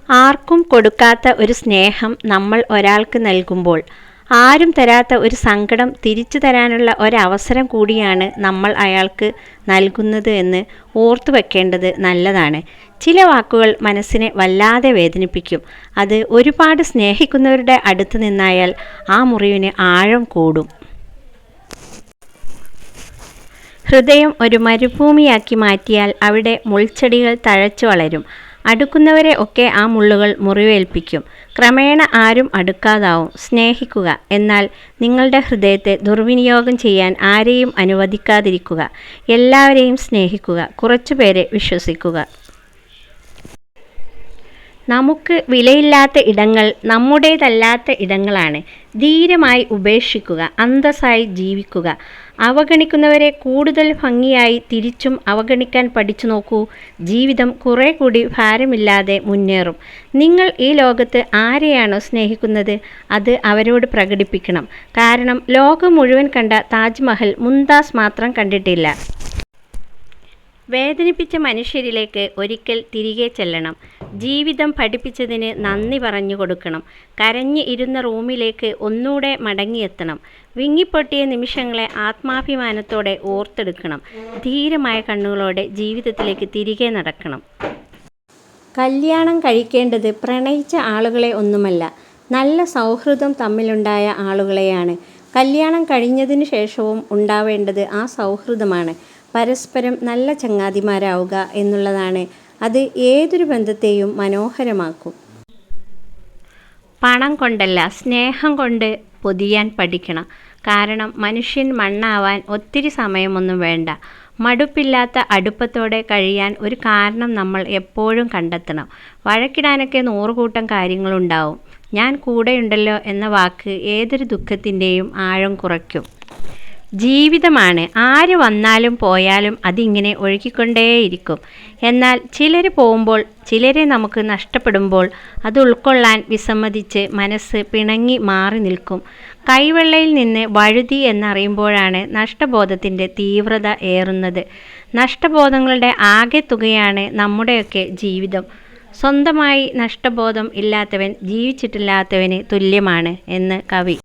ആർക്കും കൊടുക്കാത്ത ഒരു സ്നേഹം നമ്മൾ ഒരാൾക്ക് നൽകുമ്പോൾ ആരും തരാത്ത ഒരു സങ്കടം തിരിച്ചു തരാനുള്ള ഒരവസരം കൂടിയാണ് നമ്മൾ അയാൾക്ക് നൽകുന്നത് എന്ന് ഓർത്തു വെക്കേണ്ടത് നല്ലതാണ്. ചില വാക്കുകൾ മനസ്സിനെ വല്ലാതെ വേദനിപ്പിക്കും. അത് ഒരുപാട് സ്നേഹിക്കുന്നവരുടെ അടുത്ത് നിന്നായാൽ ആ മുറിവിന് ആഴം കൂടും. ഹൃദയം ഒരു മരുഭൂമിയാക്കി മാറ്റിയാൽ അവിടെ മുൾച്ചെടികൾ തഴച്ചു വളരും. അടുക്കുന്നവരെ ഒക്കെ ആ മുള്ളുകൾ മുറിവേൽപ്പിക്കും. ക്രമേണ ആരും അടുക്കാതാവും. സ്നേഹിക്കുക, എന്നാൽ നിങ്ങളുടെ ഹൃദയത്തെ ദുർവിനിയോഗം ചെയ്യാൻ ആരെയും അനുവദിക്കാതിരിക്കുക. എല്ലാവരെയും സ്നേഹിക്കുക, കുറച്ചുപേരെ വിശ്വസിക്കുക. നമുക്ക് വിലയില്ലാത്ത ഇടങ്ങൾ നമ്മുടേതല്ലാത്ത ഇടങ്ങളാണ്. ധീരമായി ഉപേക്ഷിക്കുക, അന്തസ്സായി ജീവിക്കുക. അവഗണിക്കുന്നവരെ കൂടുതൽ ഭംഗിയായി തിരിച്ചും അവഗണിക്കാൻ പഠിച്ചു നോക്കൂ. ജീവിതം കുറെ കൂടി ഭാരമില്ലാതെ മുന്നേറും. നിങ്ങൾ ഈ ലോകത്ത് ആരെയാണോ സ്നേഹിക്കുന്നത് അത് അവരോട് പ്രകടിപ്പിക്കണം. കാരണം ലോകം മുഴുവൻ കണ്ട താജ്മഹൽ മുംതാസ് മാത്രം കണ്ടിട്ടില്ല. വേദനിപ്പിച്ച മനുഷ്യരിലേക്ക് ഒരിക്കൽ തിരികെ ചെല്ലണം. ജീവിതം പഠിപ്പിച്ചതിന് നന്ദി പറഞ്ഞു കൊടുക്കണം. കരഞ്ഞ് ഇരുന്ന റൂമിലേക്ക് ഒന്നുകൂടെ മടങ്ങിയെത്തണം. വിങ്ങിപ്പൊട്ടിയ നിമിഷങ്ങളെ ആത്മാഭിമാനത്തോടെ ഓർത്തെടുക്കണം. ധീരമായ കണ്ണുകളോടെ ജീവിതത്തിലേക്ക് തിരികെ നടക്കണം. കല്യാണം കഴിക്കേണ്ടത് പ്രണയിച്ച ആളുകളെ ഒന്നുമല്ല, നല്ല സൗഹൃദം തമ്മിലുണ്ടായ ആളുകളെയാണ്. കല്യാണം കഴിഞ്ഞതിന് ശേഷവും ഉണ്ടാവേണ്ടത് ആ സൗഹൃദമാണ്. പരസ്പരം നല്ല ചങ്ങാതിമാരാവുക എന്നുള്ളതാണ്. അത് ഏതൊരു ബന്ധത്തെയും മനോഹരമാക്കും. പണം കൊണ്ടല്ല, സ്നേഹം കൊണ്ട് പൊതിയാൻ പഠിക്കണം. കാരണം മനുഷ്യൻ മണ്ണാവാൻ ഒത്തിരി സമയമൊന്നും വേണ്ട. മടുപ്പില്ലാത്ത അടുപ്പത്തോടെ കഴിയാൻ ഒരു കാരണം നമ്മൾ എപ്പോഴും കണ്ടെത്തണം. വഴക്കിടാനൊക്കെ 100 കൂട്ടം കാര്യങ്ങളുണ്ടാവും. ഞാൻ കൂടെയുണ്ടല്ലോ എന്ന വാക്ക് ഏതൊരു ദുഃഖത്തിൻ്റെയും ആഴം കുറയ്ക്കും. ജീവിതമാണ്, ആര് വന്നാലും പോയാലും അതിങ്ങനെ ഒഴുകിക്കൊണ്ടേയിരിക്കും. എന്നാൽ ചിലർ പോകുമ്പോൾ, ചിലരെ നമുക്ക് നഷ്ടപ്പെടുമ്പോൾ അത് ഉൾക്കൊള്ളാൻ വിസമ്മതിച്ച് മനസ്സ് പിണങ്ങി മാറി നിൽക്കും. കൈവെള്ളയിൽ നിന്ന് വഴുതി എന്നറിയുമ്പോഴാണ് നഷ്ടബോധത്തിൻ്റെ തീവ്രത ഏറുന്നത്. നഷ്ടബോധങ്ങളുടെ ആകെ തുകയാണ് നമ്മുടെയൊക്കെ ജീവിതം. സ്വന്തമായി നഷ്ടബോധം ഇല്ലാത്തവൻ ജീവിച്ചിട്ടില്ലാത്തവന് തുല്യമാണ് എന്ന് കവി.